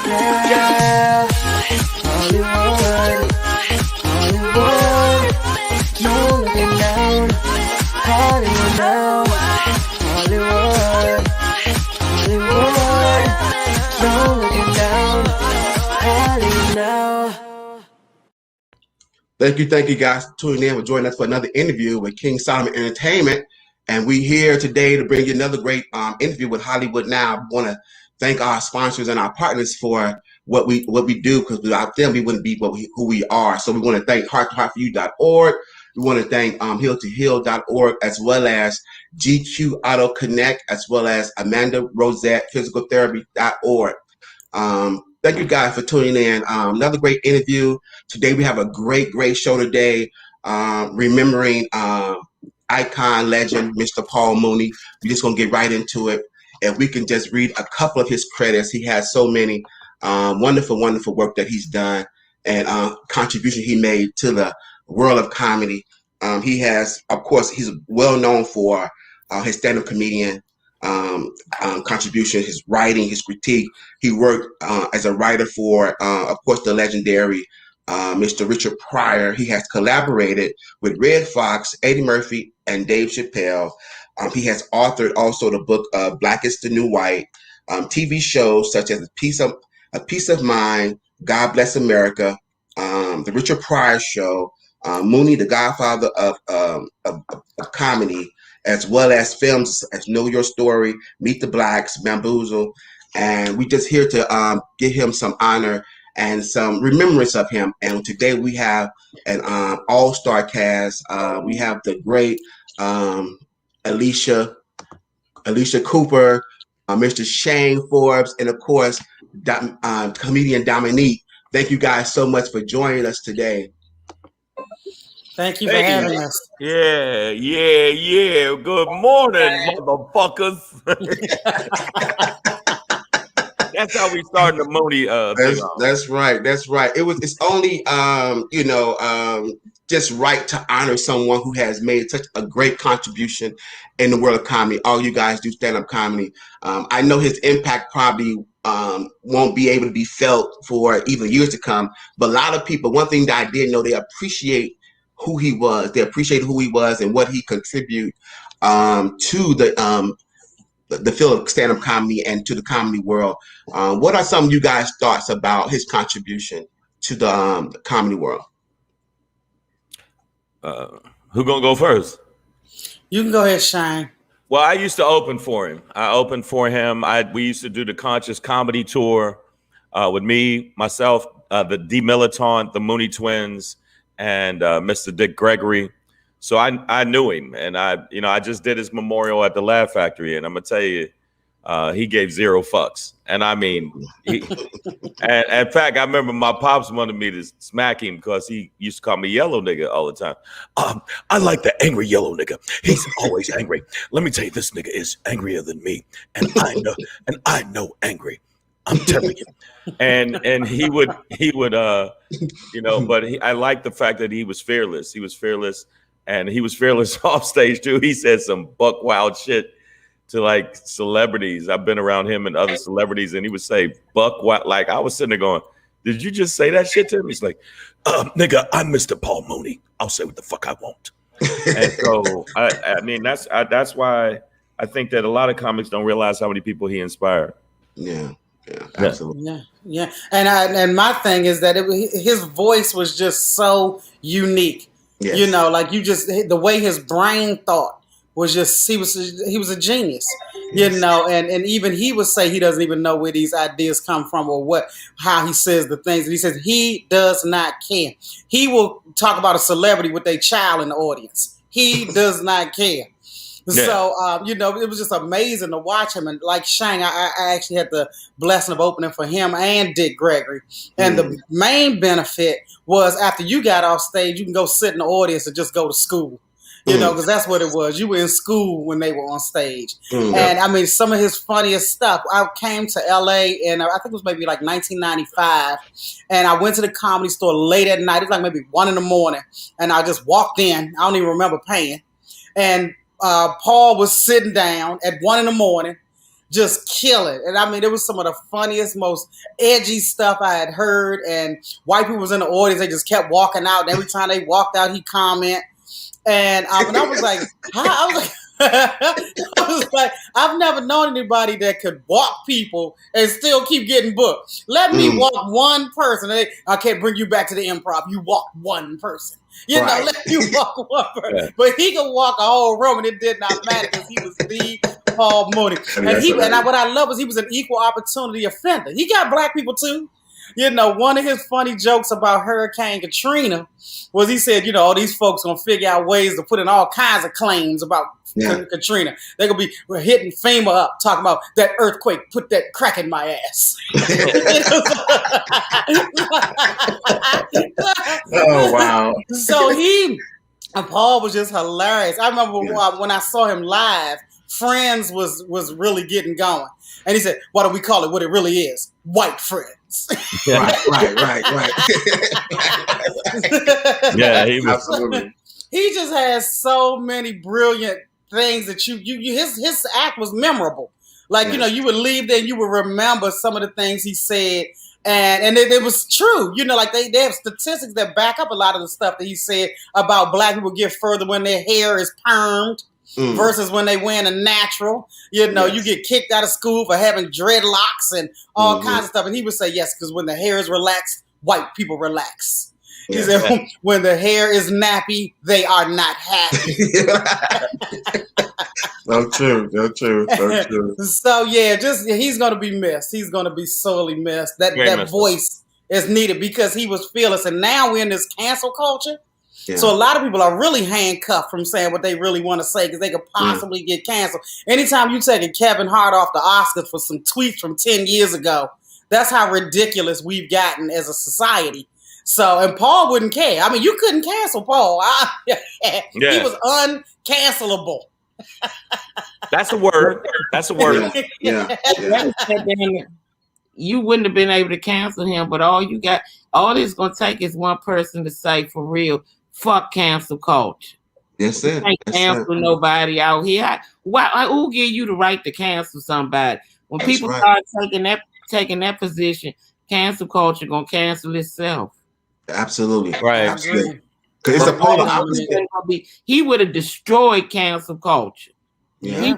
Yeah, Hollywood, Hollywood, no looking down. Hollywood now, Hollywood, Hollywood, no looking down. Hollywood now. Thank you guys for tuning in and joining us for another interview with King Solomon Entertainment. And we're here today to bring you another great interview with Hollywood Now. We want to thank our sponsors and our partners for what we do, because without them we wouldn't be who we are. So we want to thank heart2heartforyou.org. We want to thank heal2heal.org, as well as GQ Auto Connect, as well as Amanda Rosette physicaltherapy.org. Thank you guys for tuning in. Another great interview. Today we have a great show today, remembering icon legend Mr. Paul Mooney. We're just going to get right into it. If we can just read a couple of his credits. He has so many wonderful work that he's done, and contribution he made to the world of comedy. He has, of course, he's well known for his stand-up comedian contribution, his writing, his critique. He worked as a writer for, of course, the legendary Mr. Richard Pryor. He has collaborated with Red Fox, Eddie Murphy, and Dave Chappelle. He has authored also the book Black is the New White, TV shows such as A Piece of Mind, God Bless America, The Richard Pryor Show, Mooney, the godfather of comedy, as well as films as Know Your Story, Meet the Blacks, Bamboozle. And we just here to give him some honor and some remembrance of him. And today we have an all-star cast. We have the great Alycia Cooper, Mr. Shang Forbes, and of course, comedian Dominique. Thank you guys so much for joining us today. Thank you for having us. Yeah. Good morning, motherfuckers. That's how we started the Mooney. That's right. It's only just right to honor someone who has made such a great contribution in the world of comedy. All you guys do stand-up comedy. I know his impact probably won't be able to be felt for even years to come. But a lot of people, one thing that I did know, they appreciate who he was. They appreciated who he was and what he contributed to the field of stand-up comedy and to the comedy world. What are some of you guys' thoughts about his contribution to the comedy world? Who gonna go first? You can go ahead, Shang. Well, I used to open for him. We used to do the Conscious Comedy Tour with me, myself, the D Militant, the Mooney Twins, and Mr. Dick Gregory. So I knew him, and I just did his memorial at the Laugh Factory, and I'm gonna tell you, he gave zero fucks. And I mean, and in fact, I remember my pops wanted me to smack him because he used to call me yellow nigga all the time. I like the angry yellow nigga. He's always angry. Let me tell you, this nigga is angrier than me, and I know angry. I'm telling you. And he would, but I like the fact that he was fearless. He was fearless. And he was fearless off stage too. He said some buck wild shit to like celebrities. I've been around him and other celebrities, and he would say buck wild. Like I was sitting there going, "Did you just say that shit to him?" He's like, "Nigga, I'm Mr. Paul Mooney. I'll say what the fuck I want." And so I mean that's why I think that a lot of comics don't realize how many people he inspired. Yeah, absolutely. Yeah. And my thing is that his voice was just so unique. Yes. The way his brain thought was just, he was a genius, yes. And even he would say he doesn't even know where these ideas come from or how he says the things. And he says he does not care. He will talk about a celebrity with a child in the audience. He does not care. Yeah. So, it was just amazing to watch him. And like Shang, I actually had the blessing of opening for him and Dick Gregory. And the main benefit was after you got off stage, you can go sit in the audience and just go to school. Because that's what it was. You were in school when they were on stage. And I mean, some of his funniest stuff. I came to LA and I think it was maybe like 1995. And I went to the Comedy Store late at night. It was like maybe 1 a.m. And I just walked in. I don't even remember paying. And Paul was sitting down at 1 a.m. just kill it. And I mean, it was some of the funniest, most edgy stuff I had heard. And white people was in the audience. They just kept walking out. And every time they walked out, he'd comment. And I was like, I was like, I've never known anybody that could walk people and still keep getting booked. Let me walk one person. I can't bring you back to the improv. You walk one person. You know, let you walk one person. Yeah. But he could walk a whole room, and it did not matter because he was the Paul Mooney. And what I love is he was an equal opportunity offender. He got black people too. You know, one of his funny jokes about Hurricane Katrina was he said, you know, all these folks gonna figure out ways to put in all kinds of claims about Katrina. They're gonna be hitting FEMA up, talking about that earthquake, put that crack in my ass. Oh, wow. So Paul was just hilarious. I remember when I saw him live, Friends was really getting going. And he said, why don't we call it what it really is? White friends. Right. Yeah, he was absolutely. He just has so many brilliant things that his act was memorable. Like, you know, you would leave there and you would remember some of the things he said. And it was true. You know, like they have statistics that back up a lot of the stuff that he said about black people get further when their hair is permed. Versus when they wear a natural, you know, you get kicked out of school for having dreadlocks and all kinds of stuff. And he would say, yes, because when the hair is relaxed, white people relax. He said, when the hair is nappy, they are not happy. So true. So yeah, he's going to be missed. He's going to be sorely missed. That voice is needed because he was fearless. And now we're in this cancel culture. Yeah. So a lot of people are really handcuffed from saying what they really want to say because they could possibly get canceled. Anytime you taking Kevin Hart off the Oscars for some tweets from 10 years ago, that's how ridiculous we've gotten as a society. So, and Paul wouldn't care. I mean, you couldn't cancel Paul. He was uncancelable. That's a word. Yeah. You wouldn't have been able to cancel him, but all it's going to take is one person to say for real, fuck cancel culture. Yes, it. Can't cancel nobody out here. Who give you the right to cancel somebody? When people start taking that position, cancel culture gonna cancel itself. Absolutely. Right. Absolutely. Because it's a polar opposite. He would have destroyed cancel culture. Yeah.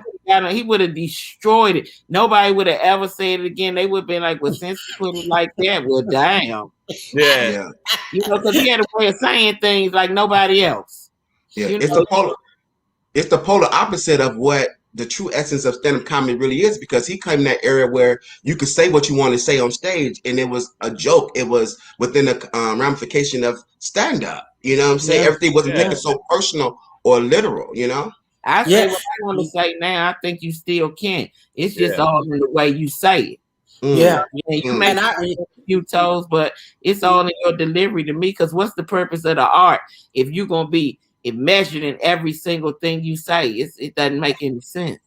He would have destroyed it. Nobody would have ever said it again. They would have been like, well, since you put it like that, well, damn. Yeah. You know, because he had a way of saying things like nobody else. Yeah. It's the polar opposite of what the true essence of stand-up comedy really is, because he came in that area where you could say what you want to say on stage and it was a joke. It was within a ramification of stand-up. You know what I'm saying? Yeah. Everything wasn't taken so personal or literal, you know? I say what I want to say now. I think you still can. It's just all in the way you say it. Yeah. You may not a few toes, but it's all in your delivery to me. Because what's the purpose of the art if you're going to be measured in every single thing you say? It doesn't make any sense.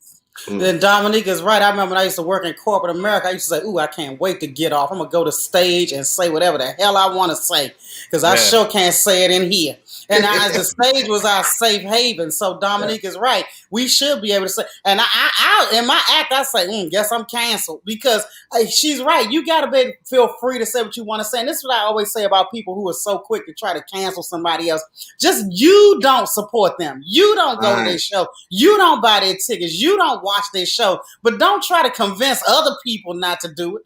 Then Dominique is right. I remember when I used to work in corporate America. I used to say, ooh, I can't wait to get off. I'm going to go to stage and say whatever the hell I want to say because I sure can't say it in here. And the stage was our safe haven. So Dominique is right. We should be able to say, and I in my act, I say, guess I'm canceled because she's right. You got to feel free to say what you want to say. And this is what I always say about people who are so quick to try to cancel somebody else. Just you don't support them. You don't go to their show. You don't buy their tickets. You don't watch their show. But don't try to convince other people not to do it.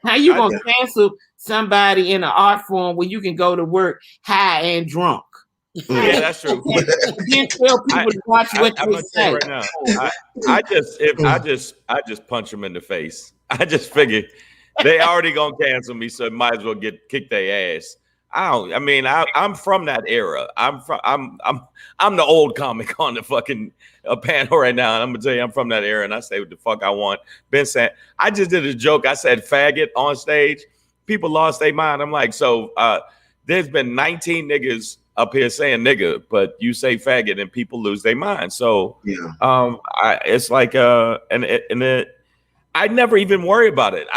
How you gonna cancel somebody in an art form where you can go to work high and drunk? Yeah, that's true. Then tell people to watch what they say. Right now, I just punch them in the face. I just figured they already gonna cancel me, so might as well kick their ass. I'm from that era. I'm the old comic on the fucking panel right now, and I'm gonna tell you I'm from that era, and I say what the fuck I want. Ben said I just did a joke. I said faggot on stage. People lost their mind. I'm like, so there's been 19 niggas up here saying nigga, but you say faggot and people lose their mind. So it's like I never even worry about it.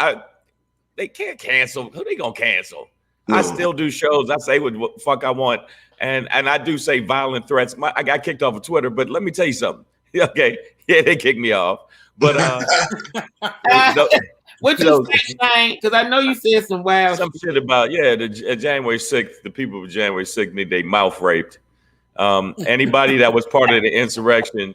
They can't cancel. Who they gonna cancel? No. I still do shows. I say what the fuck I want. And I do say violent threats. I got kicked off of Twitter, but let me tell you something. Okay, yeah, they kicked me off, but what you say, Shang? Because I know you said some wild shit about the January 6th. The people of January 6th need they mouth raped. Anybody that was part of the insurrection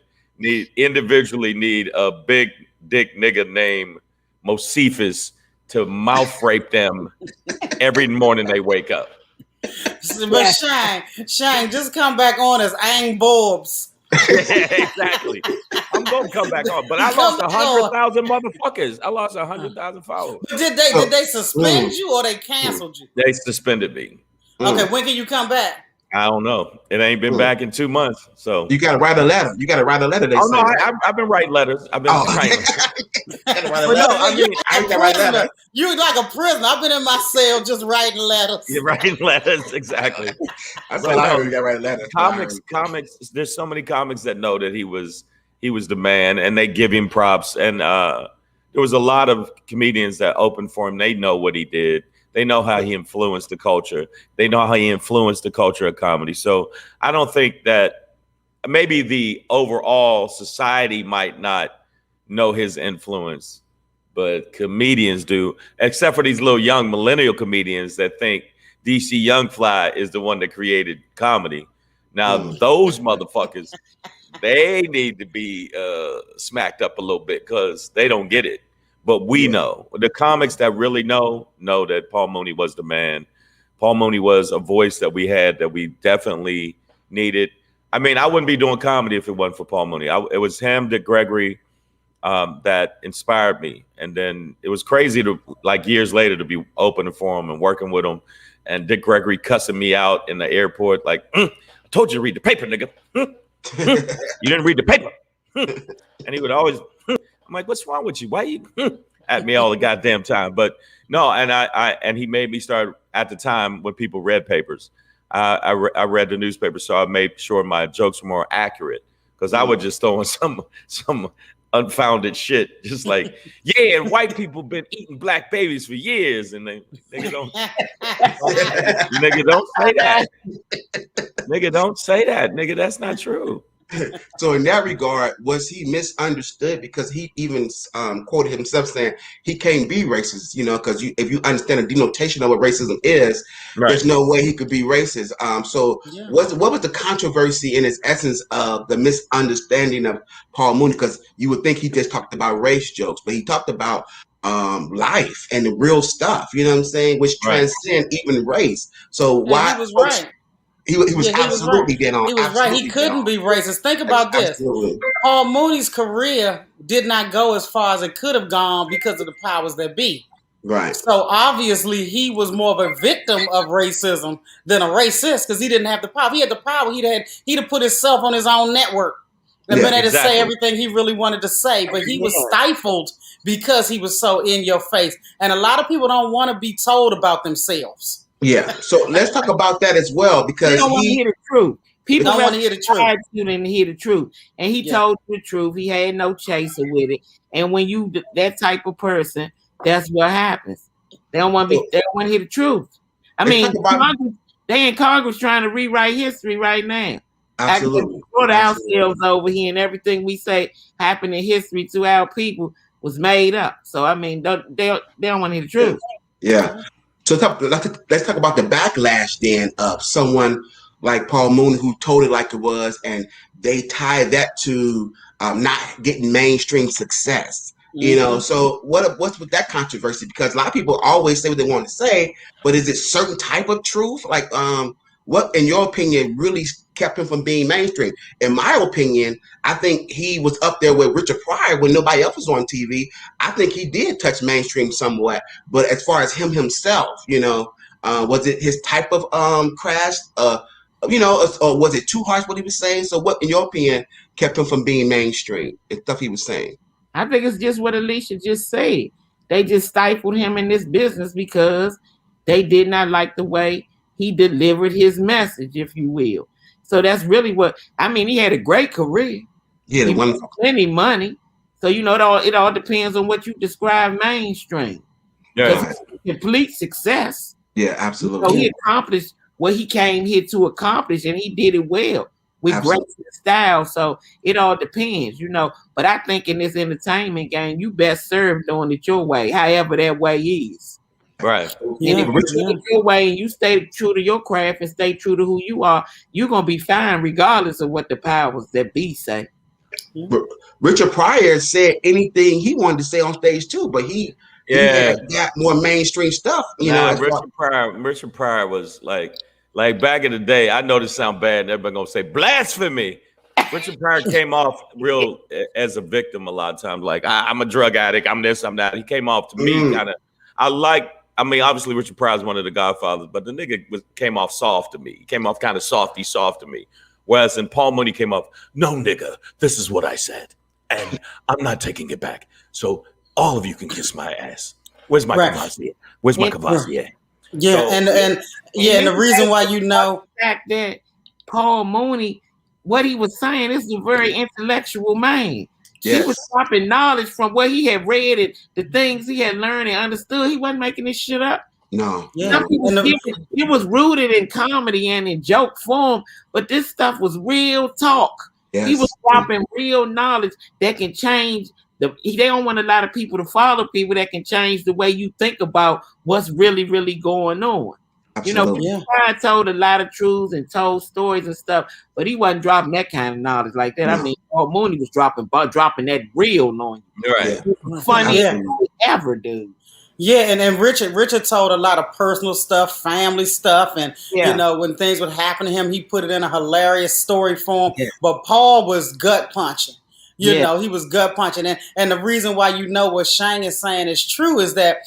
individually need a big dick nigga named Mosifus to mouth rape them every morning they wake up. But Shang, just come back on as Ang Forbes. Exactly. I'm gonna come back on, but I lost 100,000 motherfuckers. I lost 100,000 followers. But did they suspend you or they canceled you? They suspended me. Okay, when can you come back? I don't know. It ain't been back in 2 months. So you gotta write a letter. You gotta write a letter. I've been writing letters. I've been writing. You're like a prisoner. I've been in my cell just writing letters. You're writing letters, exactly. That's all I heard. You gotta write a letter. Comics. There's so many comics that know that he was the man, and they give him props. And there was a lot of comedians that opened for him. They know what he did. They know how he influenced the culture. They know how he influenced the culture of comedy. So I don't think that maybe the overall society might not know his influence, but comedians do, except for these little young millennial comedians that think DC Young Fly is the one that created comedy. Now, those motherfuckers, they need to be smacked up a little bit because they don't get it. But we know, the comics that really know that Paul Mooney was the man. Paul Mooney was a voice that we had that we definitely needed. I mean, I wouldn't be doing comedy if it wasn't for Paul Mooney. It was him, Dick Gregory, that inspired me. And then it was crazy to, like, years later to be opening for him and working with him. And Dick Gregory cussing me out in the airport, like, I told you to read the paper, nigga. You didn't read the paper. And he would always... I'm like, what's wrong with you? Why you at me all the goddamn time? But no, and he made me start at the time when people read papers. I read the newspaper, so I made sure my jokes were more accurate because I was just throwing some unfounded shit, just like, yeah, and white people been eating black babies for years, and nigga don't say that. Nigga, don't say that. Nigga, that's not true. So in that regard, was he misunderstood? Because he even quoted himself saying he can't be racist, because if you understand the denotation of what racism is, there's no way he could be racist. What was the controversy in its essence of the misunderstanding of Paul Mooney? Because you would think he just talked about race jokes, but he talked about life and the real stuff, you know what I'm saying, which transcend even race. So why? He was right. He was absolutely dead on. He was right. He couldn't be racist. Think about this. Absolutely. Paul Mooney's career did not go as far as it could have gone because of the powers that be. Right. So obviously he was more of a victim of racism than a racist because he didn't have the power. If he had the power, he'd have put himself on his own network and been able to say everything he really wanted to say. But he was stifled because he was so in your face. And a lot of people don't want to be told about themselves. Yeah, so let's talk about that as well because they don't want to hear the truth. People don't want to hear the truth. You didn't hear the truth, and he told you the truth. He had no chaser with it. And when you that type of person, that's what happens. They don't want to hear the truth. I mean, they in Congress trying to rewrite history right now. Absolutely. Put ourselves over here, and everything we say happened in history to our people was made up. So I mean, they don't want to hear the truth. Yeah. So let's talk about the backlash then of someone like Paul Mooney who told it like it was, and they tied that to not getting mainstream success. So what's with that controversy? Because a lot of people always say what they want to say, but is it certain type of truth? Like what, in your opinion, really kept him from being mainstream? In my opinion, I think he was up there with Richard Pryor when nobody else was on TV. I think he did touch mainstream somewhat, but as far as him himself, was it his type of crash? Or was it too harsh what he was saying? So what, in your opinion, kept him from being mainstream and stuff he was saying? I think it's just what Alycia just said. They just stifled him in this business because they did not like the way he delivered his message, if you will. So that's really what, I mean, he had a great career. Yeah, he had plenty money. So, it all depends on what you describe mainstream. Yeah. Complete success. Yeah, absolutely. So he accomplished what he came here to accomplish, and he did it well. with grace and style. So it all depends, you know. But I think in this entertainment game, you best serve doing it your way, however that way is. Right. And if you do it your way and you stay true to your craft and stay true to who you are, you're gonna be fine regardless of what the powers that be say. Richard Pryor said anything he wanted to say on stage too, but he got more mainstream stuff. You know, Richard Pryor was like back in the day. I know this sound bad, and everybody gonna say blasphemy. Richard Pryor came off real as a victim a lot of times. Like I'm a drug addict. I'm this. I'm that. He came off to me kind of. I mean, obviously Richard Pryor is one of the Godfathers, but the nigga came off soft to me. He came off kind of soft to me. Whereas in Paul Mooney came off, no nigga, this is what I said, and I'm not taking it back. So all of you can kiss my ass. Where's my Cavassier? Where's my Cavassier? Yeah, so, and the reason why you know the fact that Paul Mooney, what he was saying, is a very intellectual man. Yes. He was dropping knowledge from what he had read and the things he had learned and understood. He wasn't making this shit up. No. Yeah. It was rooted in comedy and in joke form, but this stuff was real talk. Yes. He was dropping real knowledge that can change they don't want a lot of people to follow people that can change the way you think about what's really, really going on. Absolutely. You know, I told a lot of truths and told stories and stuff, but he wasn't dropping that kind of knowledge like that. No. I mean, Paul Mooney was dropping that real knowledge. Right. Funny ever, dude. Yeah, and then Richard told a lot of personal stuff, family stuff, and you know, when things would happen to him, he put it in a hilarious story form. Yeah. But Paul was gut punching. You know, he was gut punching. And the reason why you know what Shang is saying is true is that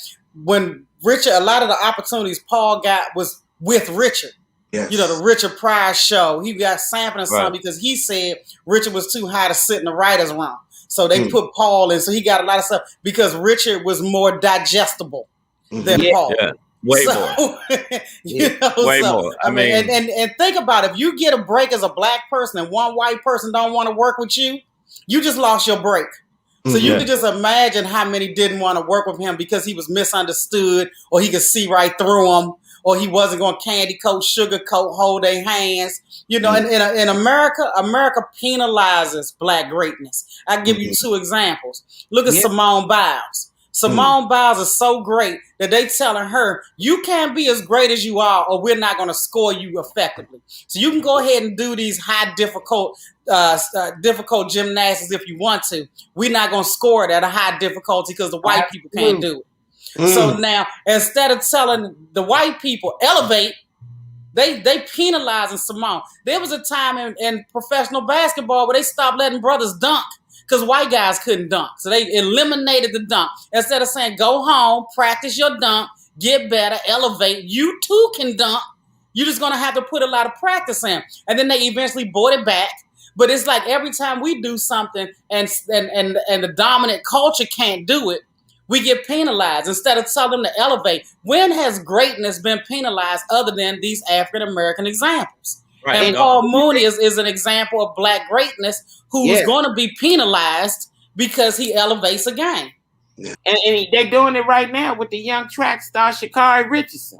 when Richard, a lot of the opportunities Paul got was with Richard. Yes. You know, the Richard Pryor show. He got sampling something because he said Richard was too high to sit in the writer's room. So they put Paul in. So he got a lot of stuff because Richard was more digestible than Paul. Yeah. Way more. Way more. I mean, and think about it. If you get a break as a black person and one white person don't want to work with you, you just lost your break. So you can just imagine how many didn't want to work with him because he was misunderstood, or he could see right through them, or he wasn't going to candy coat, sugar coat, hold their hands. You know, in America penalizes black greatness. I'll give you two examples. Look at Simone Biles. Simone Biles is so great that they telling her, you can't be as great as you are or we're not going to score you effectively. So you can go ahead and do these high difficult gymnastics if you want to. We're not going to score it at a high difficulty because the white people can't do it. So now, instead of telling the white people elevate, they penalizing Simone. There was a time in professional basketball where they stopped letting brothers dunk because white guys couldn't dunk. So they eliminated the dunk. Instead of saying, go home, practice your dunk, get better, elevate, you too can dunk. You're just going to have to put a lot of practice in. And then they eventually brought it back. But it's like every time we do something and the dominant culture can't do it, we get penalized instead of telling them to elevate. When has greatness been penalized other than these African-American examples? Right. And Paul Mooney is an example of black greatness who is going to be penalized because he elevates a game. And they're doing it right now with the young track star, Sha'Carri Richardson.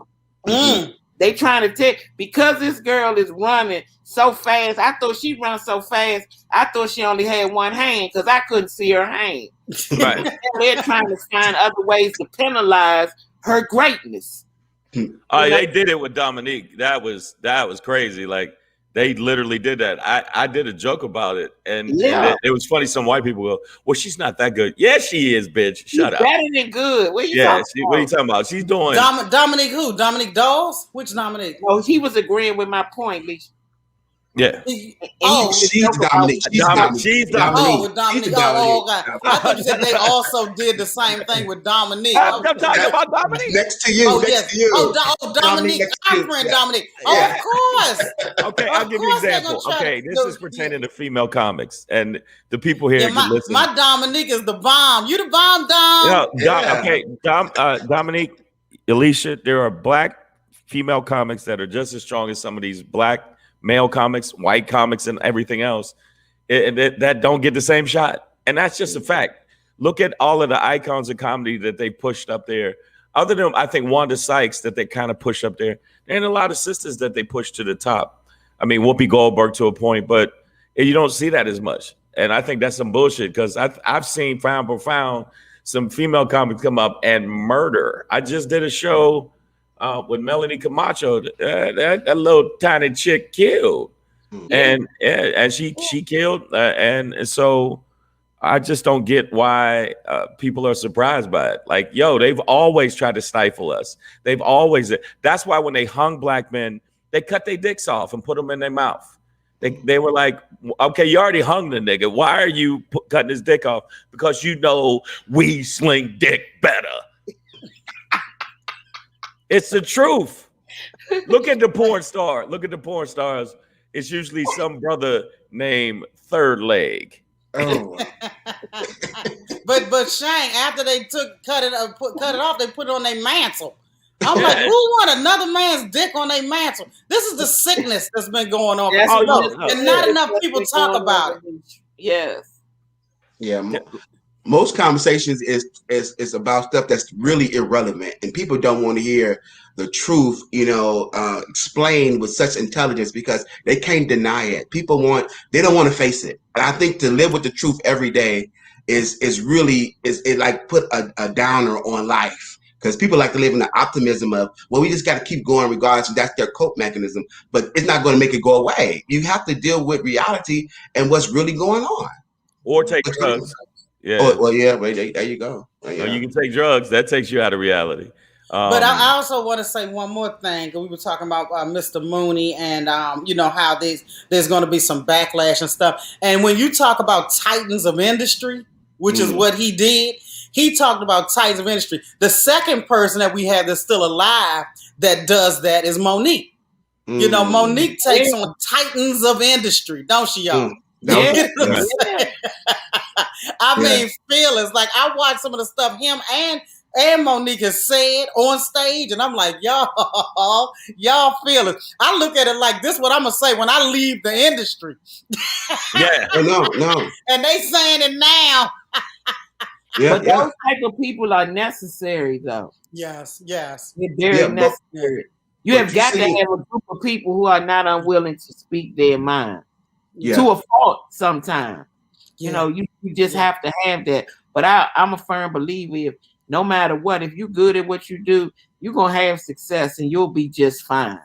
They trying to take, because this girl is running so fast. I thought she run so fast. I thought she only had one hand because I couldn't see her hand. Right. They're trying to find other ways to penalize her greatness. They did it with Dominique. That was crazy. Like they literally did that. I did a joke about it, and it was funny. Some white people go, "Well, she's not that good." Yeah, she is, bitch. Shut up. Better than good. What are you talking about? What are you talking about? She's doing Dominique who? Dominique Dawes? Which Dominique? Oh, he was agreeing with my point, Lisa. Yeah. She's Dominique. She's Dominique. Oh, with Dominique. Oh, God. I thought you said they also did the same thing with Dominique. I'm talking about Dominique. Next to you. Next to you. Oh, Dominique. Our friend Dominique. Oh, of course. Okay, I'll give you an example. Okay, this is pertaining to female comics. And the people here can listen. My Dominique is the bomb. You the bomb, Dom. Okay, Dominique, Alycia, there are black female comics that are just as strong as some of these black male comics, white comics, and everything else that don't get the same shot. And that's just a fact. Look at all of the icons of comedy that they pushed up there. Other than, I think, Wanda Sykes that they kind of pushed up there. And a lot of sisters that they pushed to the top. I mean, Whoopi Goldberg to a point, but you don't see that as much. And I think that's some bullshit because I've seen Found Profound, some female comics come up and murder. I just did a show with Melanie Camacho. That little tiny chick killed, and she killed, and so I just don't get why people are surprised by it. Like, yo, they've always tried to stifle us. They've always. That's why when they hung black men, they cut their dicks off and put them in their mouth. They were like, okay, you already hung the nigga. Why are you cutting his dick off? Because you know we sling dick better. It's the truth. Look at the porn star. Look at the porn stars. It's usually some brother named Third Leg. Oh. but Shang, after they cut it off, they put it on their mantle. I'm like, who want another man's dick on their mantle? This is the sickness that's been going on. And not enough people talk about it. Yes. Yeah. Most conversations is about stuff that's really irrelevant, and people don't want to hear the truth, explained with such intelligence because they can't deny it. They don't want to face it. And I think to live with the truth every day is like put a downer on life. Because people like to live in the optimism of, well, we just got to keep going regardless. That's their cope mechanism. But it's not going to make it go away. You have to deal with reality and what's really going on. Or take drugs. Yeah. There you go. Yeah. You can take drugs. That takes you out of reality. But I also want to say one more thing. We were talking about Mr. Mooney and, how there's going to be some backlash and stuff. And when you talk about titans of industry, which is what he did, he talked about titans of industry. The second person that we have that's still alive that does that is Monique. Monique takes on titans of industry, don't she, y'all? I mean, feelings. Like, I watched some of the stuff him and Monique has said on stage, and I'm like, y'all feelings. I look at it like this: what I'm gonna say when I leave the industry. Yeah, no. And they saying it now. But those type of people are necessary, though. Yes. They're very necessary. You have got to have a group of people who are not unwilling to speak their mind to a fault sometimes. You just have to have that. But I'm a firm believer, if no matter what, if you're good at what you do, you're going to have success and you'll be just fine.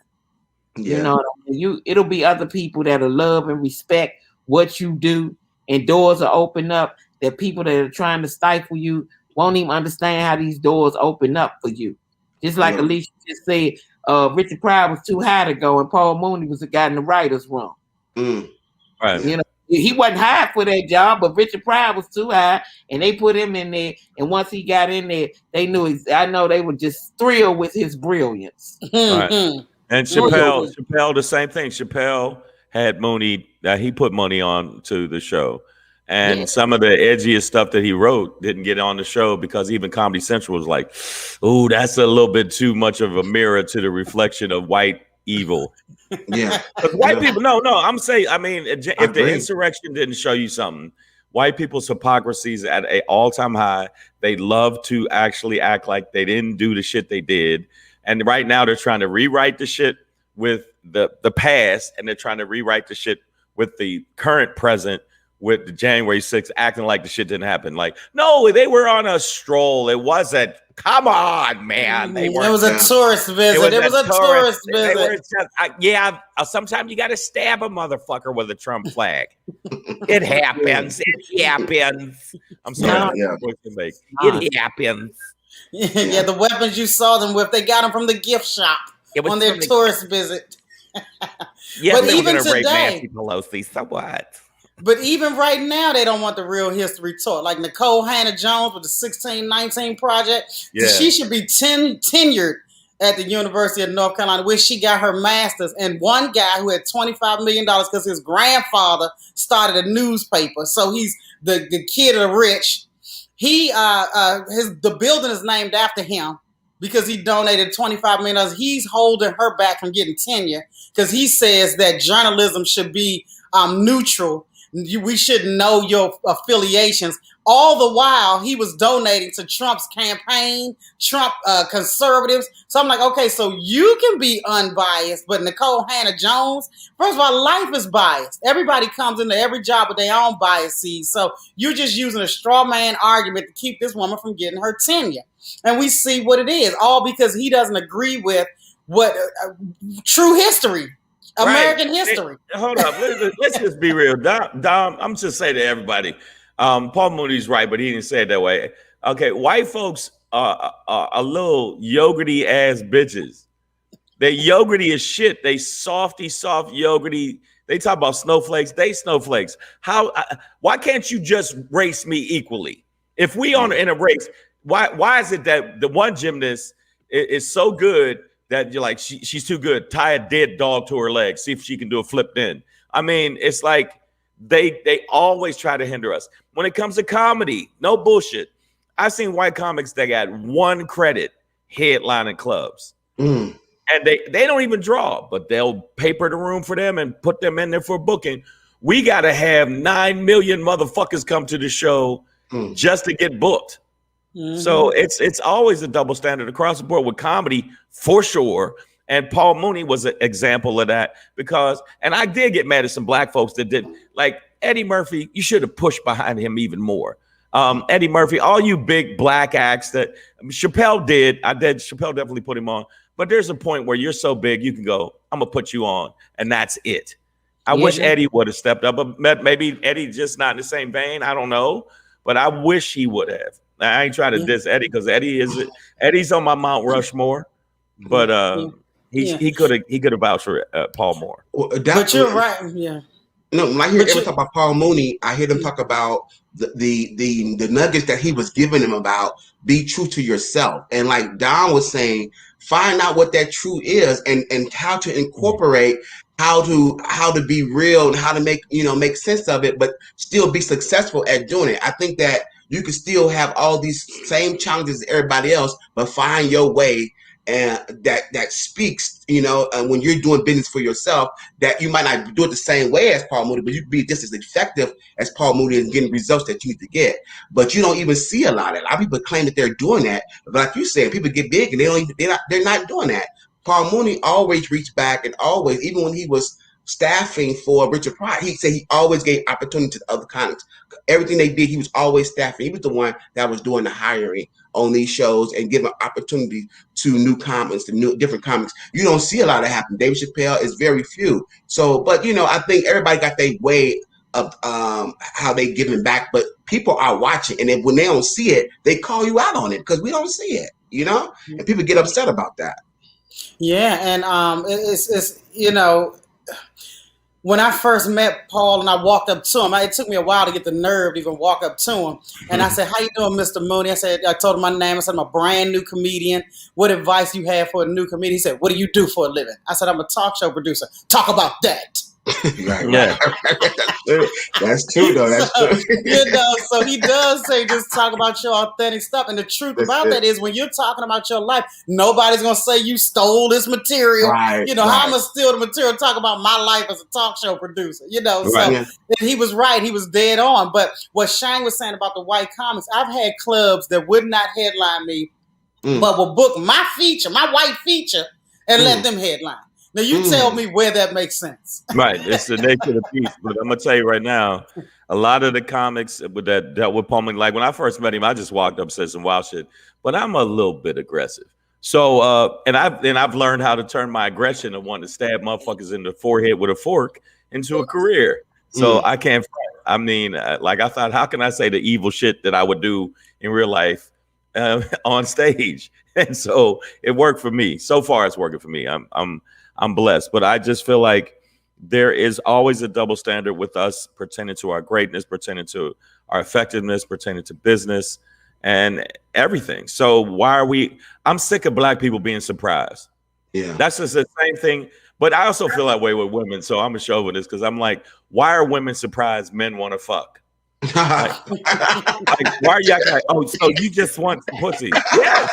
Yeah. You know what I mean? It'll be other people that'll love and respect what you do, and doors will open up that people that are trying to stifle you won't even understand how these doors open up for you. Just like Alycia just said, Richard Pryor was too high to go, and Paul Mooney was the guy in the writer's room. Right. He wasn't high for that job, but Richard Pryor was too high, and they put him in there. And once he got in there, they knew. I know they were just thrilled with his brilliance. Right. And Chappelle, the same thing. Chappelle had Mooney. He put money on to the show. And some of the edgiest stuff that he wrote didn't get on the show because even Comedy Central was like, "Ooh, that's a little bit too much of a mirror to the reflection of white evil." Yeah, white people. No. I'm saying. I mean, if the insurrection didn't show you something, white people's hypocrisy is at an all-time high. They love to actually act like they didn't do the shit they did, and right now they're trying to rewrite the shit with the past, and they're trying to rewrite the shit with the current present. With the January 6th acting like the shit didn't happen. Like, no, they were on a stroll. It wasn't. Come on, man. It was a tourist visit. It was a tourist visit. Sometimes you got to stab a motherfucker with a Trump flag. It happens. It happens. I'm sorry. It happens. Yeah, the weapons you saw them with, they got them from the gift shop on their tourist visit. But even today, rape Nancy Pelosi, so what? But even right now, they don't want the real history taught. Like Nicole Hannah-Jones with the 1619 Project. Yeah. She should be tenured at the University of North Carolina, where she got her master's. And one guy who had $25 million because his grandfather started a newspaper. So he's the kid of the rich. The building is named after him because he donated $25 million. He's holding her back from getting tenure because he says that journalism should be neutral. We shouldn't know your affiliations. all the while he was donating to Trump's campaign, Trump conservatives. So I'm like, okay, so you can be unbiased, but Nicole Hannah-Jones, first of all, life is biased. Everybody comes into every job with their own biases. So you're just using a straw man argument to keep this woman from getting her tenure. And we see what it is, all because he doesn't agree with what true history. American history. Hold up. Let's just be real. Dom, I'm just saying to everybody, Paul Mooney's right, but he didn't say it that way. Okay, white folks are a little yogurty ass bitches. They yogurty as shit. They soft yogurty. They talk about snowflakes. They snowflakes. Why can't you just race me equally? If we are in a race, why is it that the one gymnast is so good that you're like, she's too good. Tie a dead dog to her leg. See if she can do a flip in. I mean, it's like they always try to hinder us. When it comes to comedy, no bullshit. I've seen white comics that got one credit headlining clubs. And they don't even draw, but they'll paper the room for them and put them in there for booking. We got to have 9 million motherfuckers come to the show just to get booked. So it's always a double standard across the board with comedy, for sure. And Paul Mooney was an example of that because, and I did get mad at some black folks that did, like Eddie Murphy, you should have pushed behind him even more. Eddie Murphy, all you big black acts that Chappelle did, Chappelle definitely put him on. But there's a point where you're so big, you can go, I'm going to put you on, and that's it. I wish Eddie would have stepped up, but maybe Eddie just not in the same vein. I don't know, but I wish he would have. I ain't trying to diss Eddie because Eddie's on my Mount Rushmore, but he could have vouched for Paul more. Well, but you're right, yeah. No, when I hear everyone talk about Paul Mooney, I hear them talk about the nuggets that he was giving them about be true to yourself, and like Don was saying, find out what that true is and how to incorporate. How to be real and how to make sense of it, but still be successful at doing it. I think that you can still have all these same challenges as everybody else, but find your way and that speaks, when you're doing business for yourself, that you might not do it the same way as Paul Mooney, but you can be just as effective as Paul Mooney in getting results that you need to get. But you don't even see a lot of it. A lot of people claim that they're doing that, but like you said, people get big and they're not doing that. Paul Mooney always reached back and always, even when he was staffing for Richard Pryor, he said he always gave opportunity to other comics. Everything they did, he was always staffing. He was the one that was doing the hiring on these shows and giving opportunity to new comics, to different comics. You don't see a lot of happen. David Chappelle is very few. So, but I think everybody got their way of how they giving back, but people are watching, and then when they don't see it, they call you out on it because we don't see it, and people get upset about that. Yeah, and it's when I first met Paul and I walked up to him, it took me a while to get the nerve to even walk up to him. And I said, "How you doing, Mr. Mooney?" I told him my name. I said, "I'm a brand new comedian. What advice you have for a new comedian?" He said, "What do you do for a living?" I said, "I'm a talk show producer." Talk about that. Right. That's true, though. That's true. So he does say just talk about your authentic stuff. And the truth about that is when you're talking about your life, nobody's going to say you stole this material. Right, how I'm going to steal the material, talk about my life as a talk show producer, So and he was right. He was dead on. But what Shang was saying about the white comics, I've had clubs that would not headline me, but will book my white feature, and let them headline. Now, you tell me where that makes sense. Right. It's the nature of the piece. But I'm going to tell you right now, a lot of the comics that dealt with Paul Mooney, like when I first met him, I just walked up and said some wild shit. But I'm a little bit aggressive. So, and I've learned how to turn my aggression of wanting to stab motherfuckers in the forehead with a fork into a career. So I can't fight. I mean, like I thought, how can I say the evil shit that I would do in real life on stage? And so it worked for me. So far, it's working for me. I'm blessed, but I just feel like there is always a double standard with us pertaining to our greatness, pertaining to our effectiveness, pertaining to business and everything. So I'm sick of black people being surprised. Yeah. That's just the same thing. But I also feel that way with women. So I'm a chauvinist because I'm like, why are women surprised men want to fuck? like, why are y'all like, oh, so you just want pussy? Yes.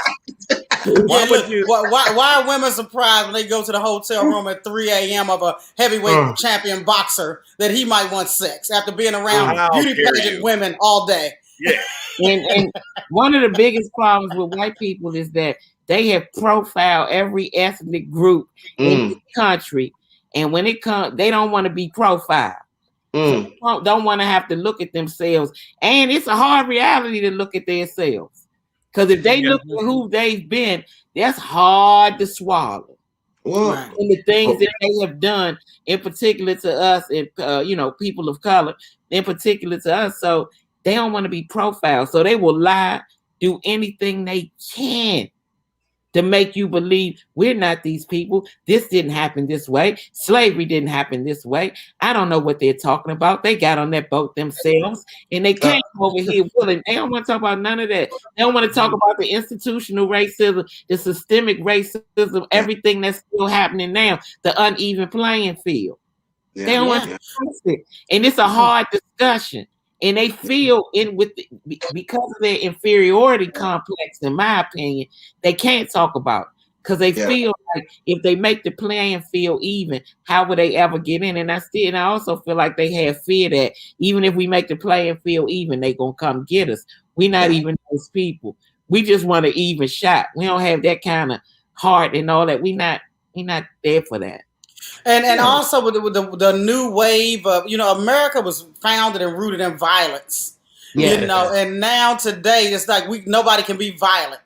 Why are women surprised when they go to the hotel room at 3 a.m. of a heavyweight champion boxer that he might want sex after being around beauty pageant women all day? Yeah. And one of the biggest problems with white people is that they have profiled every ethnic group in the country, and when it comes, they don't want to be profiled. So don't want to have to look at themselves, and it's a hard reality to look at themselves, because if they look at who they've been, that's hard to swallow. And the things that they have done, in particular to us, and people of color, in particular to us, so they don't want to be profiled, so they will lie, do anything they can to make you believe we're not these people. This didn't happen this way. Slavery didn't happen this way. I don't know what they're talking about. They got on that boat themselves and they came over here willing. They don't want to talk about none of that. They don't want to talk about the institutional racism, the systemic racism, everything that's still happening now, the uneven playing field. They don't want to discuss it. And it's a hard discussion. And they feel because of their inferiority complex, in my opinion, they can't talk about it, because they feel like if they make the playing field even, how would they ever get in? And I also feel like they have fear that even if we make the playing field even, they gonna come get us. We're not even those people. We just want an even shot. We don't have that kind of heart and all that. We're not there for that. And also with the new wave of, America was founded and rooted in violence, and now today it's like nobody can be violent,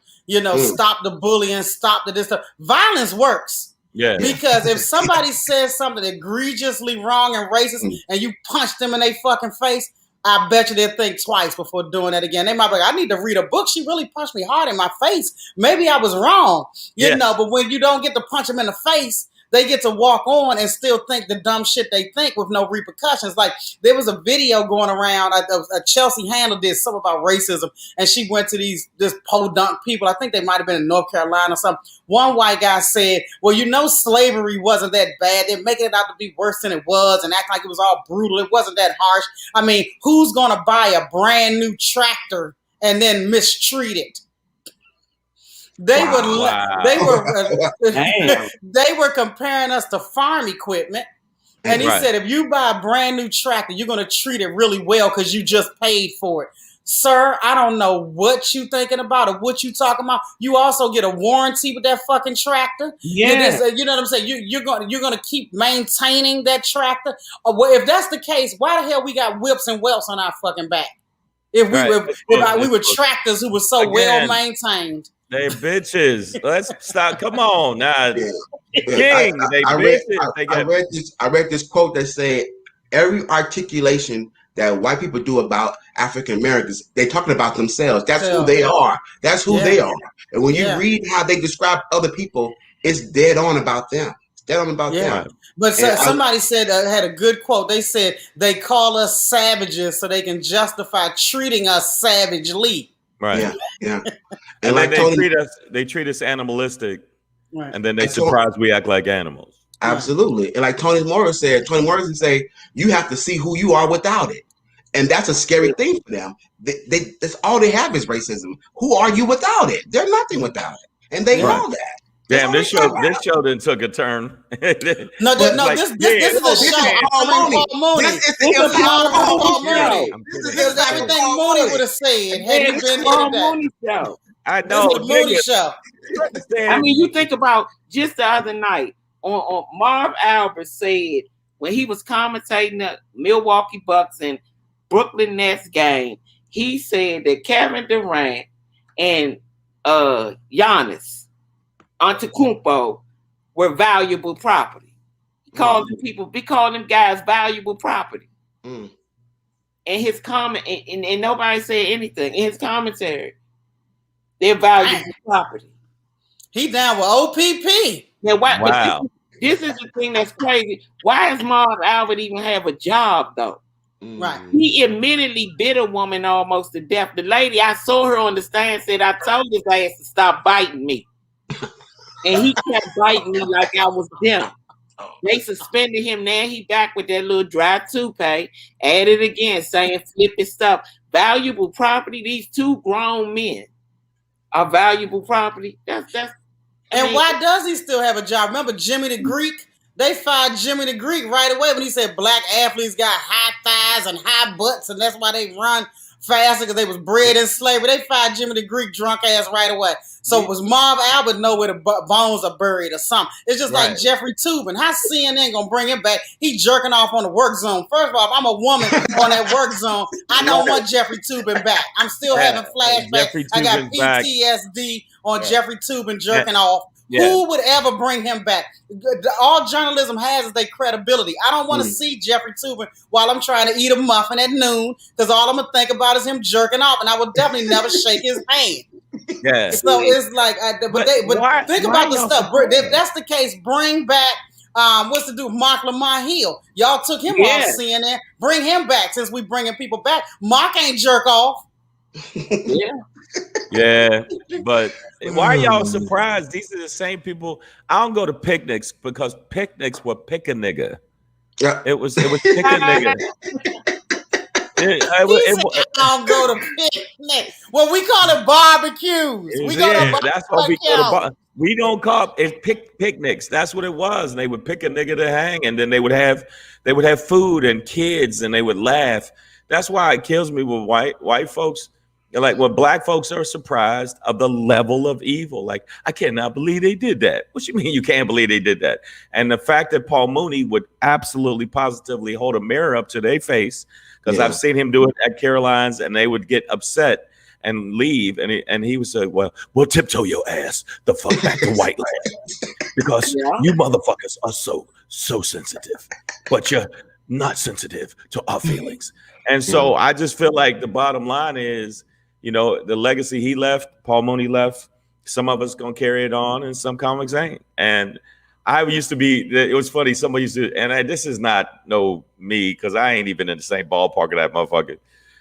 stop the bullying, stop the this stuff. Violence works. Yeah. Because if somebody says something egregiously wrong and racist and you punch them in their fucking face, I bet you they'll think twice before doing that again. They might be like, I need to read a book. She really punched me hard in my face. Maybe I was wrong, but when you don't get to punch them in the face, they get to walk on and still think the dumb shit they think with no repercussions. Like, there was a video going around. Chelsea Handler did something about racism, and she went to this podunk people. I think they might have been in North Carolina or something. One white guy said, well, slavery wasn't that bad. They're making it out to be worse than it was and acting like it was all brutal. It wasn't that harsh. I mean, who's going to buy a brand new tractor and then mistreat it? They were comparing us to farm equipment, and he said, if you buy a brand new tractor, you're going to treat it really well because you just paid for it. Sir, I don't know what you thinking about or what you talking about. You also get a warranty with that fucking tractor. Yeah, you know what I'm saying. You're going to keep maintaining that tractor. Well, if that's the case, why the hell we got whips and welts on our fucking back? If we were tractors who were so well maintained. They bitches. Let's stop. Come on now. King, I read this quote that said every articulation that white people do about African Americans, they're talking about themselves. That's who they are. That's who they are. And when you read how they describe other people, it's dead on about them. It's dead on about them. But somebody said, had a good quote. They said they call us savages so they can justify treating us savagely. Right. Yeah. And like they treat us animalistic, and then they surprise we act like animals. Absolutely. And like Toni Morrison say, you have to see who you are without it. And that's a scary thing for them. That's all they have is racism. Who are you without it? They're nothing without it. And they know that. Damn, this show then took a turn. This is a show. Mooney. This is Paul Mooney. This is everything Mooney would have said had he been here today. I know. This is the Mooney show. I mean, you think about just the other night on Marv Albert said when he was commentating the Milwaukee Bucks and Brooklyn Nets game, he said that Kevin Durant and Giannis Antetokounmpo were valuable property. He called them guys valuable property. And his comment, and nobody said anything in his commentary. They're valuable property. He down with OPP. Now, wow. This is the thing that's crazy. Why does Marv Albert even have a job though? Right. He admittedly bit a woman almost to death. The lady, I saw her on the stand, said, I told his ass to stop biting me. And he kept biting me like I was them. They suspended him. Now he back with that little dry toupee. Added again, saying flippy stuff. Valuable property. These two grown men are valuable property. Why does he still have a job? Remember Jimmy the Greek? They fired Jimmy the Greek right away when he said black athletes got high thighs and high butts, and that's why they run faster because they was bred in slavery. They fired Jimmy the Greek drunk ass right away. So was Marv Albert know where the bones are buried or something? It's just like Jeffrey Toobin. How CNN gonna bring him back? He jerking off on the work zone. First of all, if I'm a woman on that work zone, I don't want Jeffrey Toobin back. I'm still having flashbacks. I got PTSD on Jeffrey Toobin jerking off. Yeah. Who would ever bring him back? All journalism has is their credibility. I don't want to see Jeffrey Toobin while I'm trying to eat a muffin at noon because all I'm going to think about is him jerking off, and I will definitely never shake his hand. Yeah. So it's like, but think about the stuff. If that's the case, bring back, what's to do? Mark Lamont Hill. Y'all took him off CNN. Bring him back since we bringing people back. Mark ain't jerk off. Yeah, but why are y'all surprised? These are the same people. I don't go to picnics because picnics were pick a nigga. Yeah, it was pick a nigga. I don't go to picnic. Well, we call it barbecues. We go to that's what we go to. We don't call it picnics. That's what it was. And they would pick a nigga to hang, and then they would have food and kids, and they would laugh. That's why it kills me with white folks. Like when black folks are surprised of the level of evil. Like, I cannot believe they did that. What you mean you can't believe they did that? And the fact that Paul Mooney would absolutely positively hold a mirror up to their face, because I've seen him do it at Caroline's, and they would get upset and leave. And he would say, well, we'll tiptoe your ass the fuck back to white land because you motherfuckers are so sensitive, but you're not sensitive to our feelings. And so I just feel like the bottom line is, you know, the legacy he left, Paul Mooney left, some of us gonna carry it on and some comics ain't. And I used to be, it was funny, somebody used to, and this is not me, because I ain't even in the same ballpark of that motherfucker.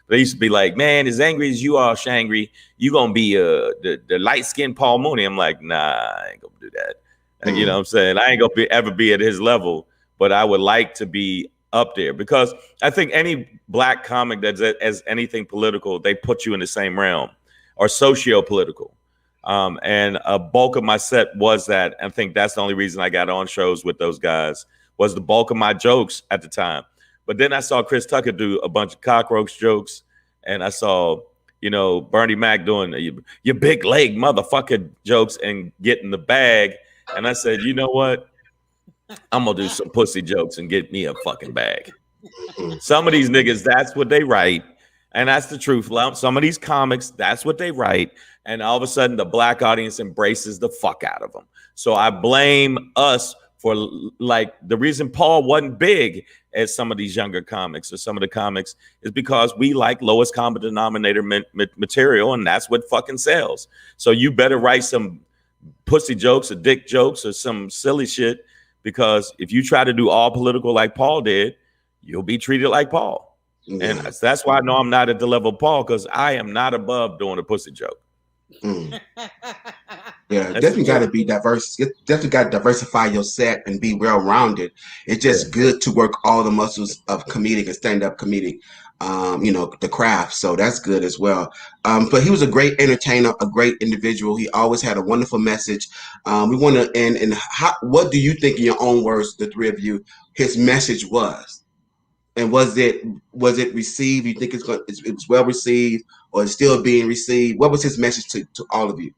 They used to be like, man, as angry as you are, Shangri, you gonna be the light-skinned Paul Mooney. I'm like, nah, I ain't gonna do that. And you know what I'm saying? I ain't gonna ever be at his level, but I would like to be up there, because I think any black comic that's as anything political, they put you in the same realm, or socio-political. And a bulk of my set was that. I think that's the only reason I got on shows with those guys, was the bulk of my jokes at the time. But then I saw Chris Tucker do a bunch of cockroach jokes, and I saw, you know, Bernie Mac doing your big leg motherfucker jokes and getting the bag. And I said, you know what? I'm gonna do some pussy jokes and get me a fucking bag. Some of these niggas, that's what they write, and that's the truth. Some of these comics, that's what they write, and all of a sudden the black audience embraces the fuck out of them. So I blame us for, like, the reason Paul wasn't big as some of these younger comics or some of the comics is because we like lowest common denominator material, and that's what fucking sells. So you better write some pussy jokes or dick jokes or some silly shit, because if you try to do all political like Paul did, you'll be treated like Paul. And that's why I know I'm not at the level of Paul, because I am not above doing a pussy joke. Yeah, definitely got to be diverse. Definitely got to diversify your set and be well-rounded. It's just good to work all the muscles of comedic and stand-up comedic, you know, the craft. So that's good as well. But he was a great entertainer, a great individual. He always had a wonderful message. We want to end. And what do you think, in your own words, the three of you, his message was? And was it received? You think it was well received, or it's still being received? What was his message to all of you?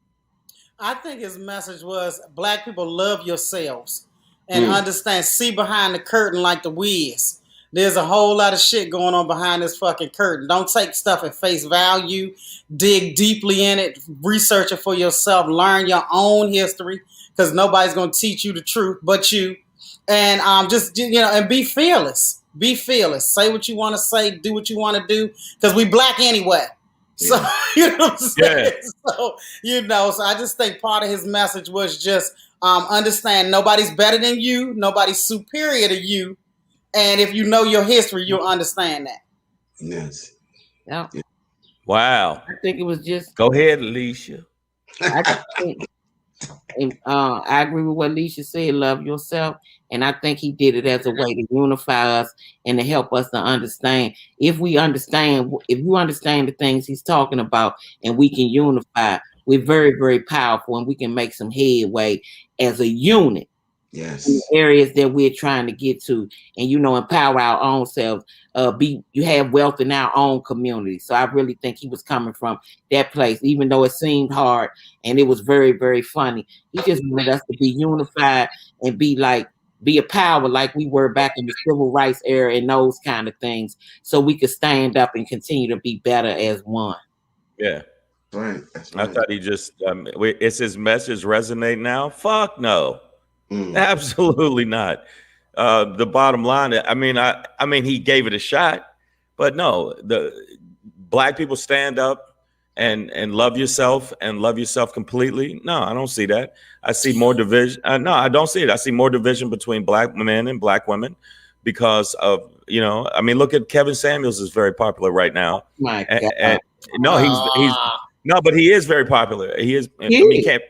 I think his message was, black people, love yourselves and understand, see behind the curtain like the Wiz. There's a whole lot of shit going on behind this fucking curtain. Don't take stuff at face value. Dig deeply in it. Research it for yourself. Learn your own history, because nobody's going to teach you the truth but you. And just, you know, and be fearless. Be fearless. Say what you want to say. Do what you want to do, because we black anyway. So, you know what I'm saying? So, you know, so I just think part of his message was just understand nobody's better than you. Nobody's superior to you. And if you know your history, you'll understand that. Yes. Yeah. Wow. I think it was just. Go ahead, Alycia. I agree with what Alycia said. Love yourself. And I think he did it as a way to unify us and to help us to understand. If you understand the things he's talking about, and we can unify, we're very, very powerful, and we can make some headway as a unit. Yes. In the areas that we're trying to get to, and empower our own selves. You have wealth in our own community. So I really think he was coming from that place, even though it seemed hard and it was very, very funny. He just wanted us to be unified and be a power like we were back in the civil rights era and those kind of things, so we could stand up and continue to be better as one. Yeah. Right. That's right. I thought he just, is his message resonate now? Fuck no. Absolutely not. The bottom line, I mean, he gave it a shot, but no, the black people stand up and love yourself completely. No, I don't see that. I see more division. No, I don't see it. I see more division between black men and black women because of, I mean, look at Kevin Samuels is very popular right now. My God. And no, but he is very popular. He is. I mean, can't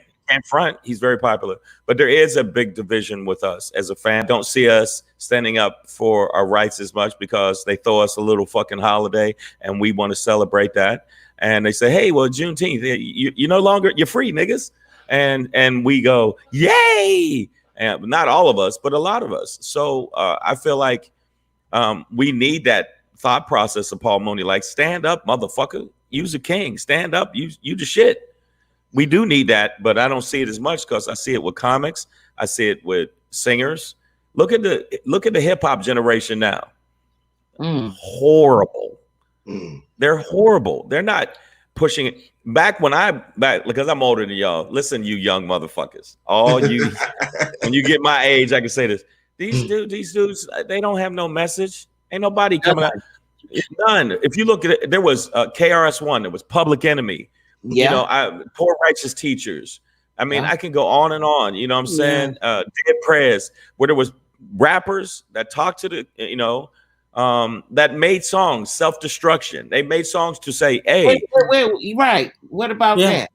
front. He's very popular, but there is a big division with us as a fan. Don't see us standing up for our rights as much because they throw us a little fucking holiday and we want to celebrate that. And they say, hey, well, Juneteenth, you no longer, you're free, niggas. And we go, yay. And not all of us, but a lot of us. So I feel like we need that thought process of Paul Mooney, like stand up, motherfucker. You's a king. Stand up. You the shit. We do need that, but I don't see it as much because I see it with comics. I see it with singers. Look at the hip hop generation now. Horrible. They're horrible. They're not pushing it back because I'm older than y'all. Listen, you young motherfuckers. All you, when you get my age, I can say this. These dudes, they don't have no message. Ain't nobody coming out. None. If you look at it, there was KRS-One. There was Public Enemy. Yeah. Poor Righteous Teachers. I mean, I can go on and on. You know what I'm saying? Dead Prayers, where there was rappers that talked to the, that made songs, self-destruction. They made songs to say, hey. Wait, right. What about that?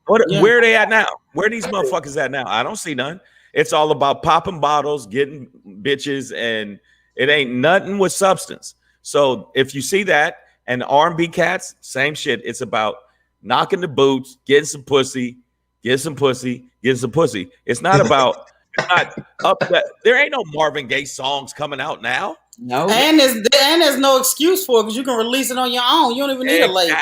Where are they at now? Where are these motherfuckers at now? I don't see none. It's all about popping bottles, getting bitches, and it ain't nothing with substance. So if you see that, and R&B cats, same shit. It's about knocking the boots, getting some pussy, getting some pussy. It's not about, it's not up that. There ain't no Marvin Gaye songs coming out now. No. And there's no excuse for it because you can release it on your own. You don't even need a label.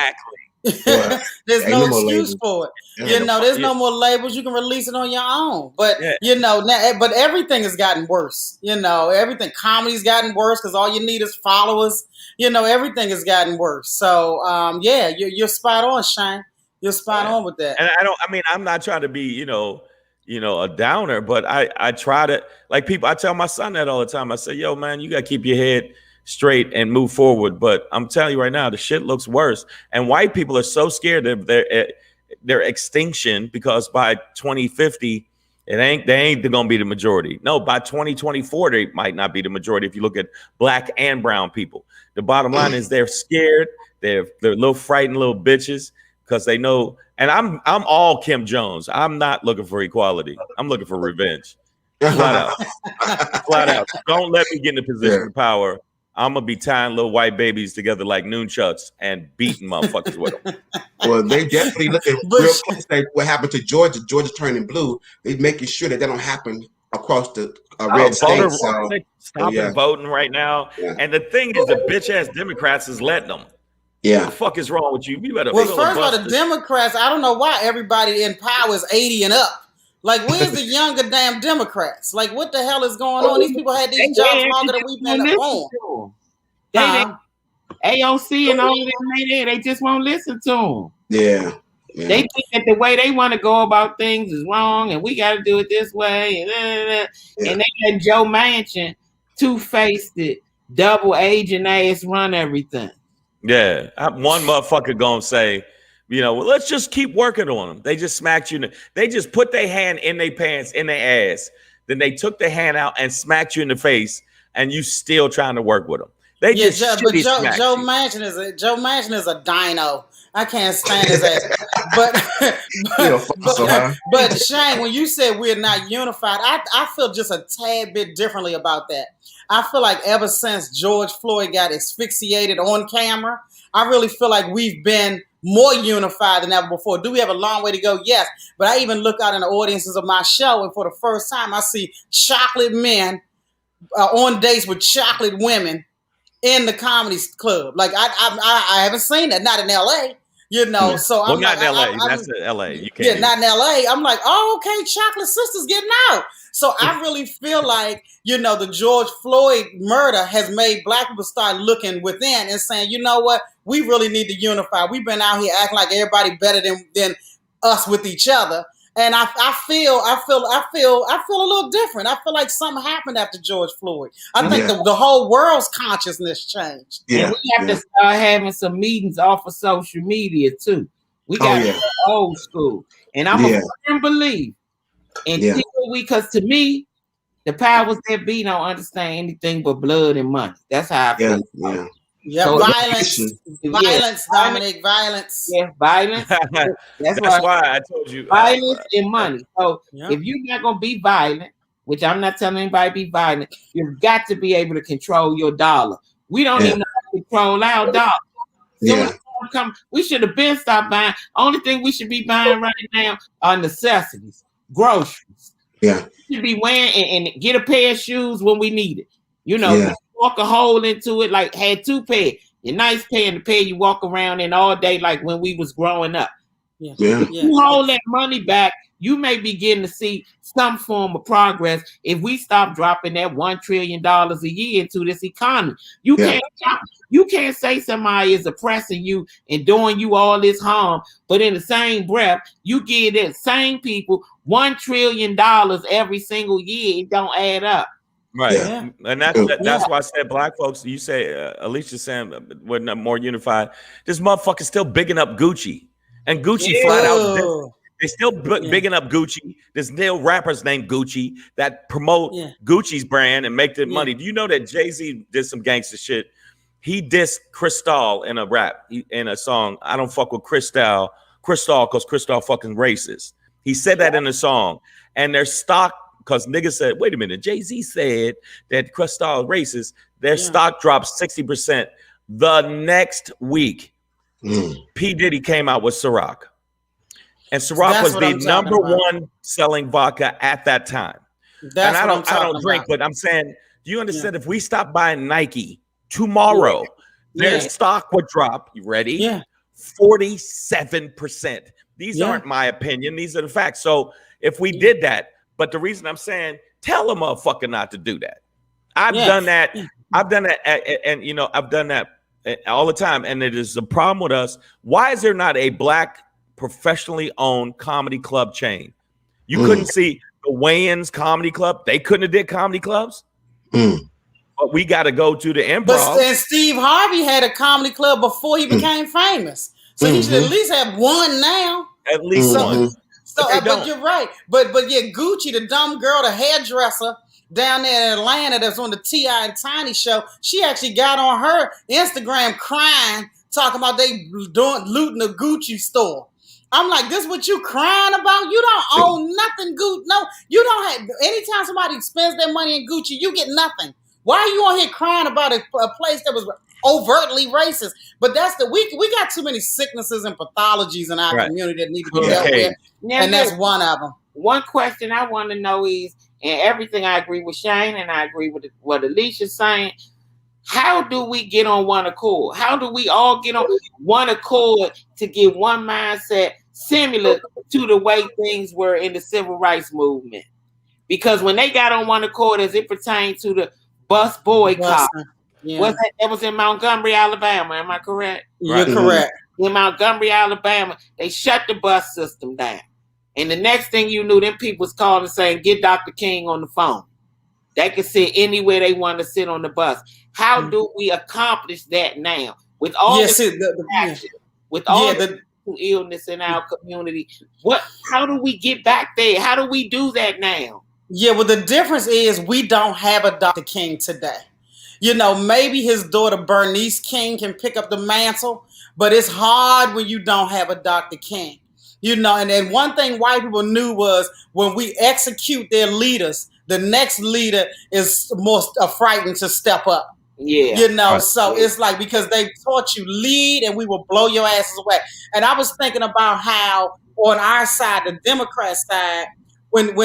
There's no excuse for it. There's no more labels. You can release it on your own. But but everything has gotten worse. Everything, comedy's gotten worse because all you need is followers. Everything has gotten worse. So you're spot on, Shang. You're spot on with that. And I'm not trying to be, a downer, but I try to, like, people, I tell my son that all the time. I say, yo, man, you gotta keep your head straight and move forward. But I'm telling you right now, the shit looks worse. And white people are so scared of their extinction because by 2050, they ain't gonna be the majority. No, by 2024, they might not be the majority if you look at black and brown people. The bottom line is they're scared. They're little frightened little bitches because they know. And I'm all Kim Jones. I'm not looking for equality. I'm looking for revenge. Flat out. Flat out. Don't let me get in a position of power. I'm gonna be tying little white babies together like nunchucks and beating motherfuckers with them. Well, they definitely looking real close at what happened to Georgia. Georgia turning blue. They're making sure that don't happen across the red states. Stopping voting right now. Yeah. And the thing is, the bitch ass Democrats is letting them. Yeah. What the fuck is wrong with you? First of all, the Democrats, I don't know why everybody in power is 80 and up. Like, where's the younger damn Democrats? Like, what the hell is going on? These people had these jobs longer than we've been on. AOC and all them, they just won't listen to them. Yeah. They think that the way they want to go about things is wrong, and we got to do it this way. And they let Joe Manchin, two-faced it, double agent ass run everything. Yeah, one motherfucker gonna say, well, let's just keep working on them. They just smacked you. They just put their hand in their pants, in their ass. Then they took their hand out and smacked you in the face, and you still trying to work with them. They just Joe Manchin is a dino. I can't stand his ass. But Shang, when you said we're not unified, I feel just a tad bit differently about that. I feel like ever since George Floyd got asphyxiated on camera, I really feel like we've been more unified than ever before. Do we have a long way to go? Yes. But I even look out in the audiences of my show, and for the first time, I see chocolate men on dates with chocolate women in the comedy club. Like I haven't seen that, not in LA. You know, so I'm not like, in LA. That's in LA. You can't. Yeah, not in LA. I'm like, oh, okay, chocolate sisters getting out. So I really feel like, you know, the George Floyd murder has made Black people start looking within and saying, you know what, we really need to unify. We've been out here acting like everybody better than us with each other. And I feel a little different. I feel like something happened after George Floyd. I think the whole world's consciousness changed. Yeah. And we have to start having some meetings off of social media too. We got old school. And I'm a firm believer until because to me, the powers that be don't understand anything but blood and money. That's how I feel. Yeah, so violence, Dominic, violence. Yeah, violence. That's why I told you. Violence and money. So if you're not going to be violent, which I'm not telling anybody to be violent, you've got to be able to control your dollar. We don't even know how to control our dollar. So we should have been stopped buying. Only thing we should be buying right now are necessities, groceries. Yeah. We should be wearing and get a pair of shoes when we need it. You know, walk a hole into it, like had two pair. Your nice pair and the pair you walk around in all day, like when we was growing up. If you hold that money back, you may be getting to see some form of progress if we stop dropping that $1 trillion a year into this economy. You can't say somebody is oppressing you and doing you all this harm, but in the same breath, you give that same people $1 trillion every single year. It don't add up. Right. And that's why I said Black folks, you say Alycia saying we're not more unified. This motherfucker's still bigging up Gucci. And Gucci flat out, they still bigging up Gucci. There's still rappers named Gucci that promote Gucci's brand and make the money. Do you know that Jay-Z did some gangster shit? He dissed Cristal in a rap, in a song. I don't fuck with Cristal because Cristal fucking racist. He said that in a song. And their stock, because niggas said, wait a minute, Jay-Z said that Cristal is racist. Their stock dropped 60% the next week. P. Diddy came out with Ciroc. And Ciroc was the number one selling vodka at that time. And I don't drink, but I'm saying, do you understand if we stop buying Nike tomorrow, their stock would drop, you ready? 47%. These aren't my opinion. These are the facts. So if we did that, but the reason I'm saying, tell a motherfucker not to do that. I've done that. I've done that. And you know, I've done that all the time. And it is a problem with us. Why is there not a Black professionally owned comedy club chain? You couldn't see the Wayans Comedy Club. They couldn't have did comedy clubs. But we got to go to the Improv. And Steve Harvey had a comedy club before he became famous. So he should at least have one now. At least one. So, but you're right. But Gucci, the dumb girl, the hairdresser down there in Atlanta that's on the T.I. and Tiny show, she actually got on her Instagram crying, talking about they looting a Gucci store. I'm like, this what you crying about? You don't own nothing, Gucci. No, you don't have. Anytime somebody spends their money in Gucci, you get nothing. Why are you on here crying about a place that was overtly racist? But that's we got too many sicknesses and pathologies in our community that need to be dealt with, and that's one of them. One question I want to know is, and everything I agree with Shang and I agree with what Alicia's saying, how do we get on one accord? How do we all get on one accord to get one mindset similar to the way things were in the civil rights movement? Because when they got on one accord as it pertained to the bus boycott, that was in Montgomery, Alabama. Am I correct? You're correct. In Montgomery, Alabama, they shut the bus system down. And the next thing you knew, them people was calling saying, get Dr. King on the phone. They could sit anywhere they want to sit on the bus. How do we accomplish that now? With all the illness in our community, how do we get back there? How do we do that now? Yeah, well, the difference is we don't have a Dr. King today. You know, maybe his daughter Bernice King can pick up the mantle, but it's hard when you don't have a Dr. King. You know, and then one thing white people knew was when we execute their leaders, the next leader is more frightened to step up. Yeah. You know, so it's like, because they taught you lead and we will blow your asses away. And I was thinking about how on our side, the Democrat side, when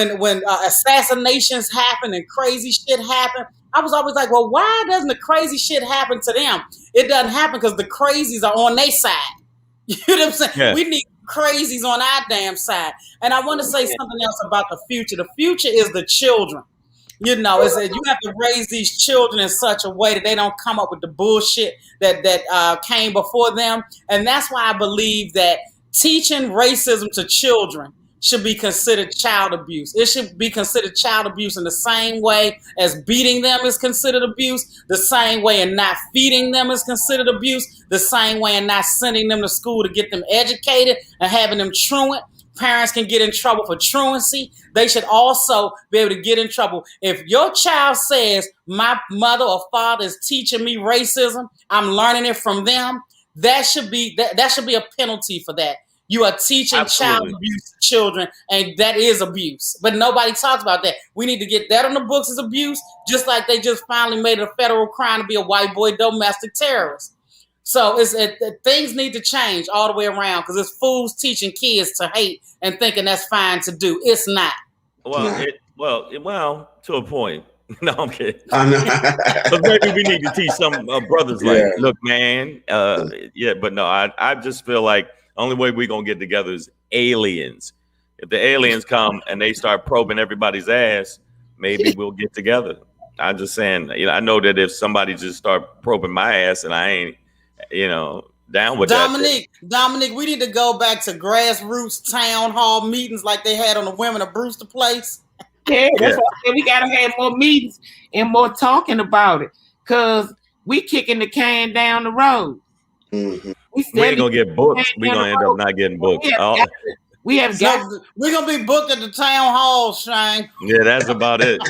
assassinations happen and crazy shit happen, I was always like, well, why doesn't the crazy shit happen to them? It doesn't happen because the crazies are on their side. You know what I'm saying? Yeah. We need crazies on our damn side. And I want to say something else about the future. The future is the children. You know, is that you have to raise these children in such a way that they don't come up with the bullshit that came before them. And that's why I believe that teaching racism to children should be considered child abuse. It should be considered child abuse in the same way as beating them is considered abuse, the same way and not feeding them is considered abuse, the same way and not sending them to school to get them educated and having them truant. Parents can get in trouble for truancy. They should also be able to get in trouble. If your child says, my mother or father is teaching me racism, I'm learning it from them, that should be a penalty for that. You are teaching child abuse to children, and that is abuse. But nobody talks about that. We need to get that on the books as abuse, just like they just finally made it a federal crime to be a white boy domestic terrorist. So things need to change all the way around, because it's fools teaching kids to hate and thinking that's fine to do. It's not. Well, to a point. No, I'm kidding. But maybe we need to teach some brothers like, look, man. But no, I just feel like the only way we're gonna get together is aliens. If the aliens come and they start probing everybody's ass, maybe we'll get together. I'm just saying. I know that if somebody just start probing my ass and I ain't, down with Dominique, we need to go back to grassroots town hall meetings like they had on the Women of Brewster Place. Yeah, that's why I said we gotta have more meetings and more talking about it, because we kicking the can down the road. Mm-hmm. We ain't gonna get booked. We're gonna end up not getting booked. We're gonna be booked at the town hall, Shang. Yeah, that's about it.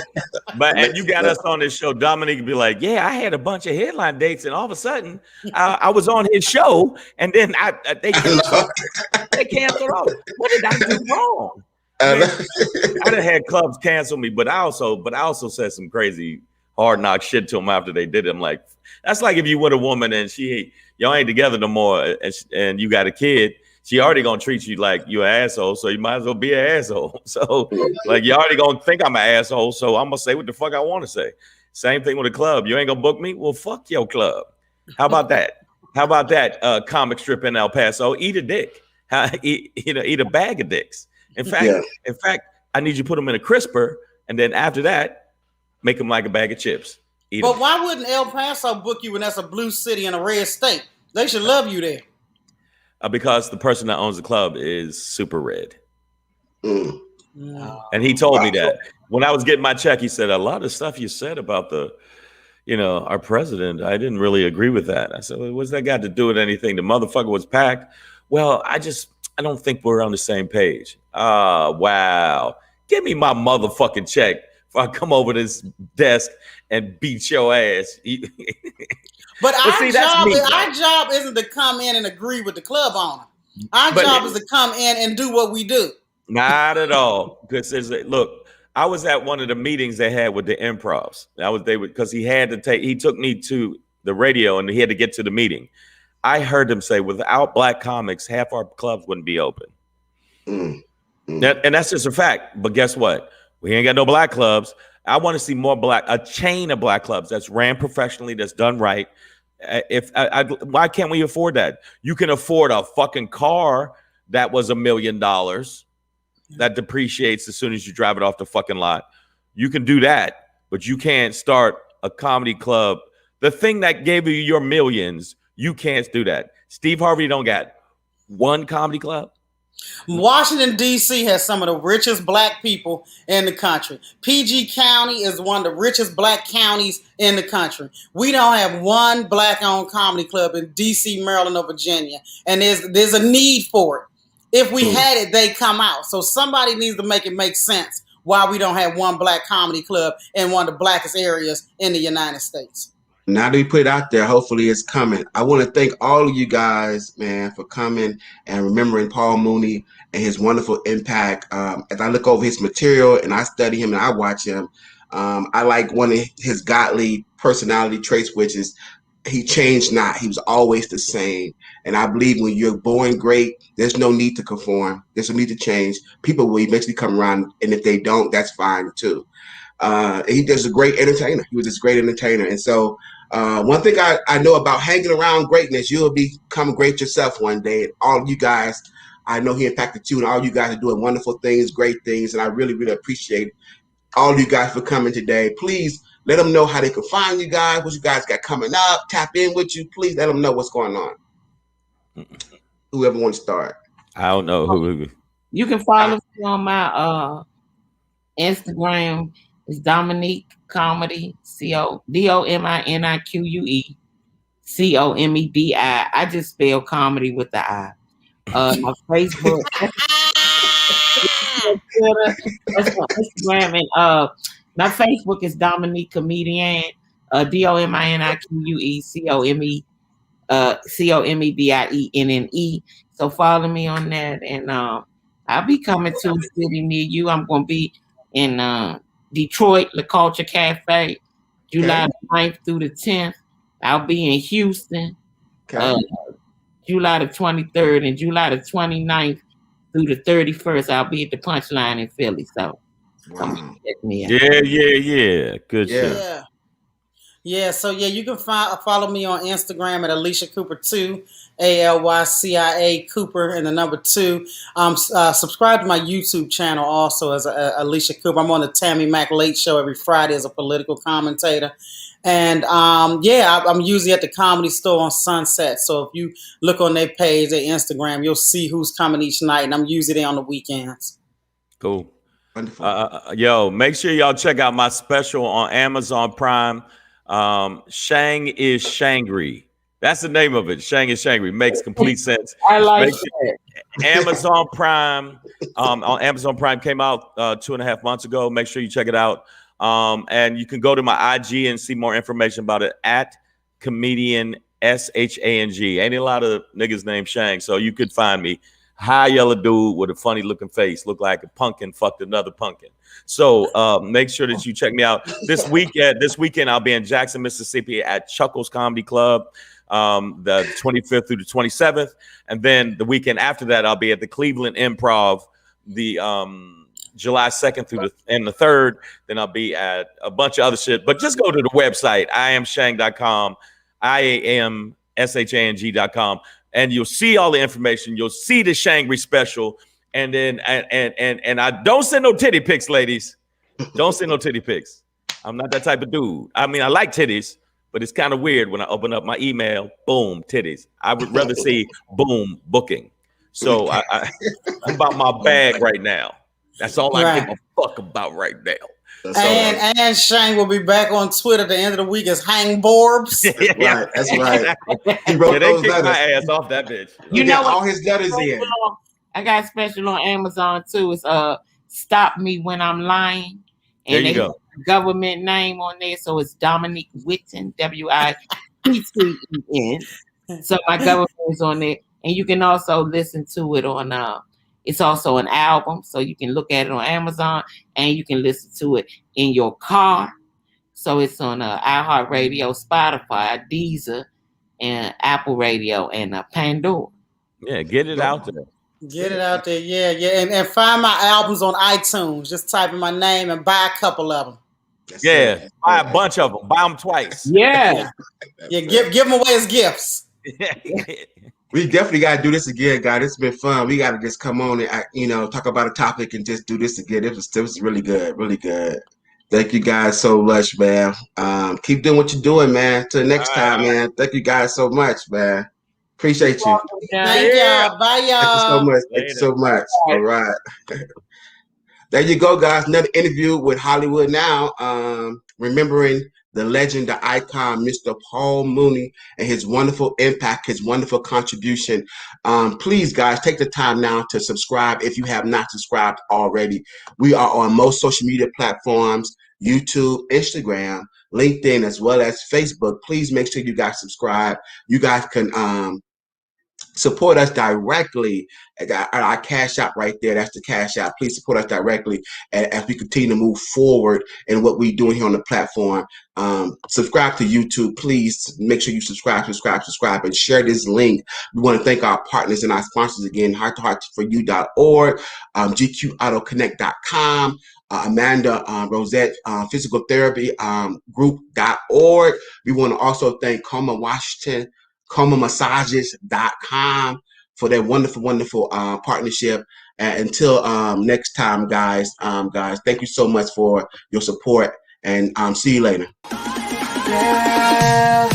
And you got us on this show. Dominique be like, yeah, I had a bunch of headline dates, and all of a sudden I was on his show, and then they canceled off. What did I do wrong? I done had clubs cancel me, but I also said some crazy hard knock shit to them after they did it. I'm like, that's like if you with a woman and y'all ain't together no more, and you got a kid. She already gonna treat you like you an asshole, so you might as well be an asshole. So, like, you already gonna think I'm an asshole, so I'm gonna say what the fuck I want to say. Same thing with a club. You ain't gonna book me? Well, fuck your club. How about that? How about that? Comic strip in El Paso. Eat a dick. Eat a bag of dicks. In fact, I need you to put them in a crisper, and then after that, make them like a bag of chips. But why wouldn't El Paso book you when that's a blue city and a red state? They should love you there. Because the person that owns the club is super red. And he told me that when I was getting my check, he said, a lot of stuff you said about our president, I didn't really agree with that. I said, well, what's that got to do with anything? The motherfucker was packed. Well, I don't think we're on the same page. Wow. Give me my motherfucking check before I come over this desk and beat your ass. But our job isn't to come in and agree with the club owner. Our job is to come in and do what we do. Not at all. Because look, I was at one of the meetings they had with the improvs. Because he took me to the radio and he had to get to the meeting. I heard them say, without black comics, half our clubs wouldn't be open. And that's just a fact. But guess what? We ain't got no black clubs. I want to see a chain of black clubs that's ran professionally, that's done right. Why can't we afford that? You can afford a fucking car that was $1 million that depreciates as soon as you drive it off the fucking lot. You can do that, but you can't start a comedy club. The thing that gave you your millions, you can't do that. Steve Harvey don't got one comedy club. Washington, D.C. has some of the richest black people in the country. PG County is one of the richest black counties in the country. We don't have one black-owned comedy club in D.C., Maryland, or Virginia, and there's a need for it. If we had it, they come out. So somebody needs to make it make sense why we don't have one black comedy club in one of the blackest areas in the United States. Now that we put it out there, hopefully it's coming. I want to thank all of you guys, man, for coming and remembering Paul Mooney and his wonderful impact. As I look over his material and I study him and I watch him, I like one of his godly personality traits, which is he changed not. He was always the same. And I believe when you're born great, there's no need to conform. There's no need to change. People will eventually come around, and if they don't, that's fine too. He was a great entertainer. He was this great entertainer. And so one thing I know about hanging around greatness, you'll become great yourself one day. And all of you guys, I know he impacted you, and all you guys are doing wonderful things, great things. And I really, really appreciate all of you guys for coming today. Please let them know how they can find you guys, what you guys got coming up, tap in with you. Please let them know what's going on. Whoever wants to start. I don't know who. You can follow me on my Instagram. It's Dominique Comedy, DOMINIQUE COMEDI. I just spell comedy with the I. My Facebook, that's my Instagram, and my Facebook is Dominique Comedian, DOMINIQUE COMEDIENNE. So follow me on that, and I'll be coming to a city near you. I'm gonna be in Detroit, La Culture Cafe, July 9th through the 10th. I'll be in Houston, July the 23rd, and July the 29th through the 31st. I'll be at the Punchline in Philly. So come check me out. Yeah. Good shit. Yeah, so you can follow me on Instagram at Alycia Cooper 2, ALYCIA Cooper and the number 2. Subscribe to my YouTube channel also as Alycia Cooper. I'm on the Tammy Mack Late Show every Friday as a political commentator. And I'm usually at the Comedy Store on Sunset. So if you look on their page, their Instagram, you'll see who's coming each night. And I'm usually there on the weekends. Cool. Yo, make sure y'all check out my special on Amazon Prime. Shang is Shangri. That's the name of it. Shang is Shangri. Makes complete sense. I like it. Amazon Prime. On Amazon Prime came out 2.5 months ago. Make sure you check it out. And you can go to my IG and see more information about it at comedian SHANG. Ain't a lot of niggas named Shang, so you could find me. High yellow dude with a funny looking face, look like a pumpkin fucked another pumpkin. So make sure that you check me out this weekend. This weekend I'll be in Jackson, Mississippi at Chuckles Comedy Club, the 25th through the 27th, and then the weekend after that I'll be at the Cleveland Improv, the July 2nd through the 3rd. Then I'll be at a bunch of other shit. But just go to the website iamshang.com, iamshang.com. And you'll see all the information. You'll see the Shangri special. And then and I don't send no titty pics, ladies. Don't send no titty pics. I'm not that type of dude. I mean, I like titties, but it's kind of weird when I open up my email, boom, titties. I would rather see boom, booking. So I'm about my bag right now. That's all I give a fuck about right now. And Shang will be back on Twitter at the end of the week as Hang Forbes. That's right. He wrote they those kicked letters. my ass off that bitch. You know all his letters in. I got a special on Amazon too. It's Stop Me When I'm Lying. And there you go. Government name on there, so it's Dominique Whitten, WITTEN. So my government is on there, and you can also listen to it on. It's also an album, so you can look at it on Amazon, and you can listen to it in your car. So it's on iHeart Radio, Spotify, Deezer, and Apple Radio, and Pandora. Yeah, get it out there. Get it out there, yeah. And find my albums on iTunes. Just type in my name and buy a couple of them. Buy a bunch of them. Buy them twice. Yeah. Give them away as gifts. We definitely got to do this again, guys. It's been fun. We got to just come on and talk about a topic and just do this again. It was really good, really good. Thank you guys so much, man. Keep doing what you're doing, man. Till next time, man. Thank you guys so much, man. Appreciate you. Thank y'all. Bye, y'all. Thank you so much. All right. There you go, guys. Another interview with Hollywood Now. Remembering the legend, the icon, Mr. Paul Mooney, and his wonderful impact, his wonderful contribution. Please, guys, take the time now to subscribe if you have not subscribed already. We are on most social media platforms, YouTube, Instagram, LinkedIn, as well as Facebook. Please make sure you guys subscribe. You guys can support us directly at our Cash App right there. That's the Cash App. Please support us directly as we continue to move forward in what we're doing here on the platform. Subscribe to YouTube. Please make sure you subscribe, and share this link. We want to thank our partners and our sponsors again, heart2heartforyou.org, GQAutoConnect.com, Amanda Rosette Physical Therapy Group.org. We want to also thank Coma Washington, ComaMassages.com for that wonderful partnership. And until next time, guys, thank you so much for your support, and see you later. Yeah,